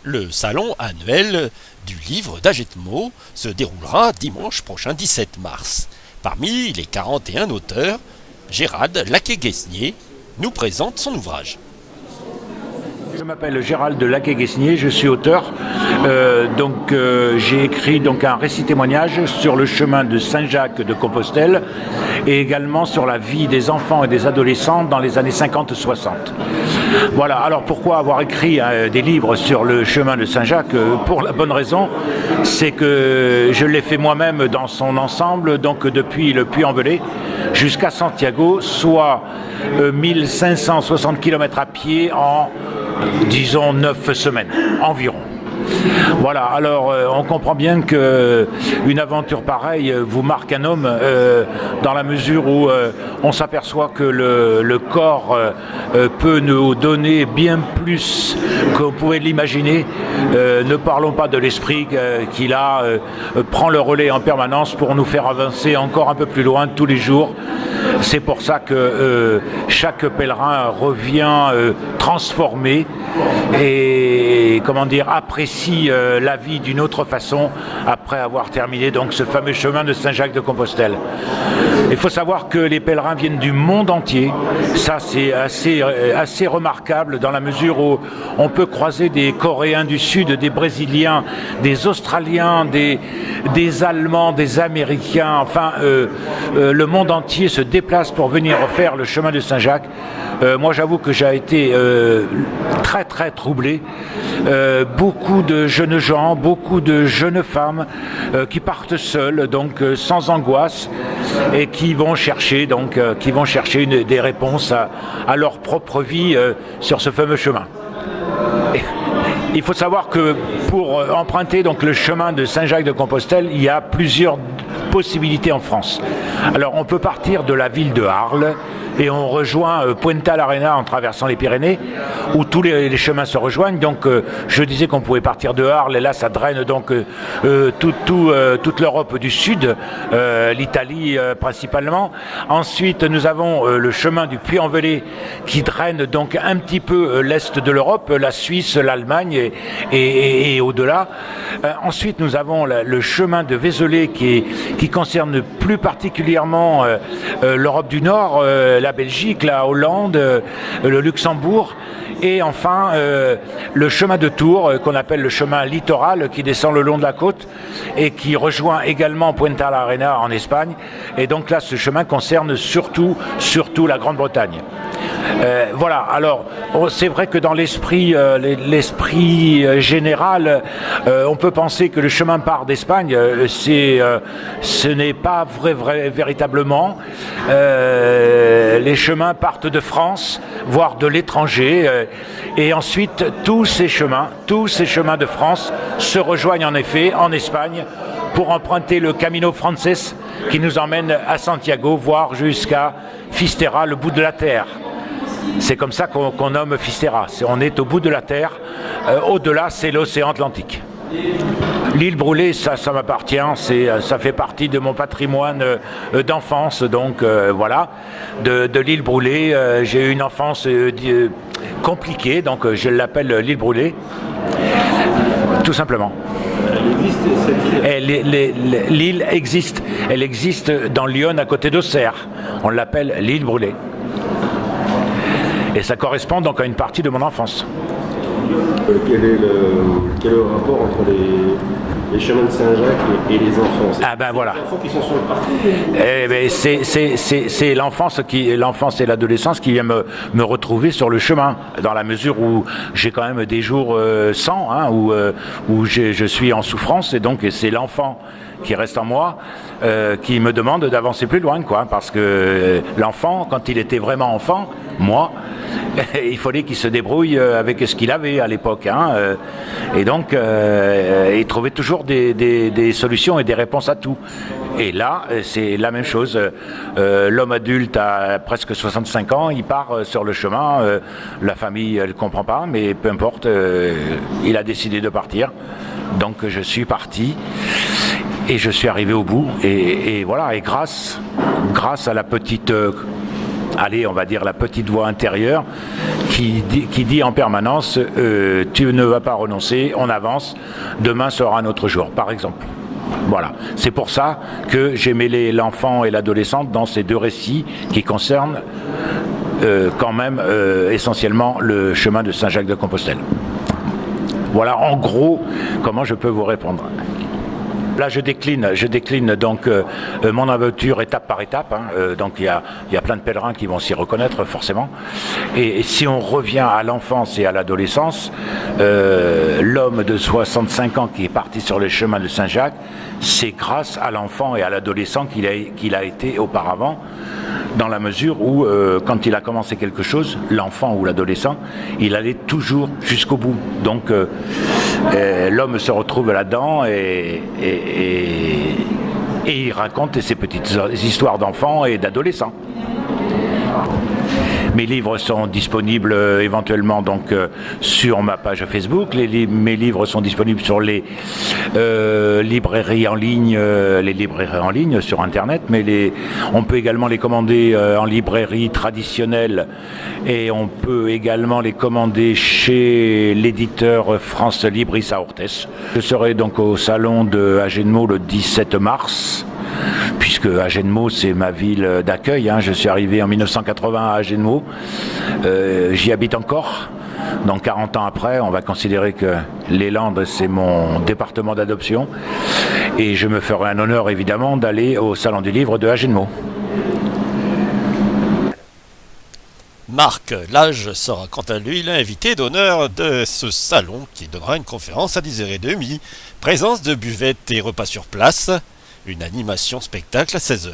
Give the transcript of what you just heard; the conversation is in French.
Le salon annuel du livre d'Agetmo se déroulera dimanche prochain 17 mars. Parmi les 41 auteurs, Gérald Laquet-Guesnier nous présente son ouvrage. Je m'appelle Gérald Laquet-Guesnier, je suis auteur. J'ai écrit un récit témoignage sur le chemin de Saint-Jacques de Compostelle et également sur la vie des enfants et des adolescents dans les années 50-60. Voilà, alors pourquoi avoir écrit des livres sur le chemin de Saint-Jacques? Pour la bonne raison, c'est que je l'ai fait moi-même dans son ensemble, donc depuis le Puy-en-Velay jusqu'à Santiago, soit 1560 km à pied en, disons, 9 semaines environ. Voilà, alors on comprend bien qu'une aventure pareille vous marque un homme dans la mesure où on s'aperçoit que le corps peut nous donner bien plus qu'on pouvait l'imaginer. Ne parlons pas de l'esprit qui là prend le relais en permanence pour nous faire avancer encore un peu plus loin tous les jours. C'est pour ça que chaque pèlerin revient transformé et apprécie la vie d'une autre façon après avoir terminé donc ce fameux chemin de Saint-Jacques de Compostelle. Il faut savoir que les pèlerins viennent du monde entier. Ça, c'est assez remarquable dans la mesure où on peut croiser des Coréens du Sud, des Brésiliens, des Australiens, des Allemands, des Américains. Enfin, le monde entier se déplace pour venir faire le chemin de Saint-Jacques. Moi, j'avoue que j'ai été très très troublé. Beaucoup de jeunes gens, beaucoup de jeunes femmes qui partent seules, donc sans angoisse, et qui vont chercher des réponses à leur propre vie sur ce fameux chemin. Il faut savoir que pour emprunter donc le chemin de Saint-Jacques de Compostelle, il y a plusieurs possibilités en France. Alors on peut partir de la ville de Arles et on rejoint Punta l'Arenas en traversant les Pyrénées, où tous les chemins se rejoignent. Donc je disais qu'on pouvait partir de Arles, et là ça draine donc toute l'Europe du Sud, l'Italie principalement. Ensuite nous avons le chemin du Puy-en-Velay qui draine donc un petit peu l'Est de l'Europe, la Suisse, l'Allemagne et au-delà. Ensuite nous avons le chemin de Vézelay qui concerne plus particulièrement l'Europe du Nord, la Belgique, la Hollande, le Luxembourg, et enfin le chemin de Tours qu'on appelle le chemin littoral qui descend le long de la côte et qui rejoint également Punta l'Arenas en Espagne. Et donc là ce chemin concerne surtout la Grande-Bretagne. Voilà, alors c'est vrai que dans l'esprit général, on peut penser que le chemin part d'Espagne. Ce n'est pas véritablement. Les chemins partent de France, voire de l'étranger, et ensuite tous ces chemins de France se rejoignent en effet en Espagne pour emprunter le Camino Frances qui nous emmène à Santiago, voire jusqu'à Fisterra, le bout de la terre. C'est comme ça qu'on nomme Fisterra. On est au bout de la terre. Au-delà, c'est l'océan Atlantique. L'île brûlée, ça m'appartient. Ça fait partie de mon patrimoine d'enfance. Donc voilà, de l'île brûlée. J'ai eu une enfance compliquée, donc je l'appelle l'île brûlée, tout simplement. L'île existe. Elle existe dans Lyon, à côté d'Auxerre. On l'appelle l'île brûlée. Et ça correspond donc à une partie de mon enfance. Quel est le rapport entre les chemins de Saint-Jacques et les enfants? Ah ben voilà. Les enfants qui sont sur le parcours. C'est l'enfance et l'adolescence qui viennent me retrouver sur le chemin, dans la mesure où j'ai quand même des jours sans, où je suis en souffrance, et donc c'est l'enfant qui reste en moi, qui me demande d'avancer plus loin, parce que l'enfant, quand il était vraiment enfant, moi, il fallait qu'il se débrouille avec ce qu'il avait à l'époque, et donc il trouvait toujours des solutions et des réponses à tout. Et là, c'est la même chose. L'homme adulte a presque 65 ans, il part sur le chemin, la famille elle comprend pas, mais peu importe, il a décidé de partir, donc je suis parti. Et je suis arrivé au bout, et voilà, et grâce à la petite, on va dire la petite voix intérieure qui dit en permanence tu ne vas pas renoncer, on avance, demain sera un autre jour, par exemple. Voilà, c'est pour ça que j'ai mêlé l'enfant et l'adolescente dans ces deux récits qui concernent quand même essentiellement le chemin de Saint-Jacques-de-Compostelle. Voilà en gros comment je peux vous répondre. Là, je décline donc mon aventure étape par étape. Donc il y a plein de pèlerins qui vont s'y reconnaître forcément. Et si on revient à l'enfance et à l'adolescence, l'homme de 65 ans qui est parti sur le chemin de Saint-Jacques, c'est grâce à l'enfant et à l'adolescent qu'il a été auparavant, dans la mesure où quand il a commencé quelque chose, l'enfant ou l'adolescent, il allait toujours jusqu'au bout. Donc l'homme se retrouve là-dedans et il raconte ses petites histoires d'enfants et d'adolescents. Mes livres sont disponibles éventuellement donc sur ma page Facebook. Mes livres sont disponibles sur les librairies en ligne, sur Internet, mais on peut également les commander en librairie traditionnelle et on peut également les commander chez l'éditeur France Libris à Orthez. Je serai donc au salon de Agenmo le 17 mars. Puisque Agenmo c'est ma ville d'accueil, je suis arrivé en 1980 à Agenmo, j'y habite encore, donc 40 ans après on va considérer que les Landes c'est mon département d'adoption et je me ferai un honneur évidemment d'aller au salon du livre de Agenmo. Marc Lage sera quant à lui l'invité d'honneur de ce salon qui donnera une conférence à 10h30, présence de buvettes et repas sur place. Une animation spectacle à 16h.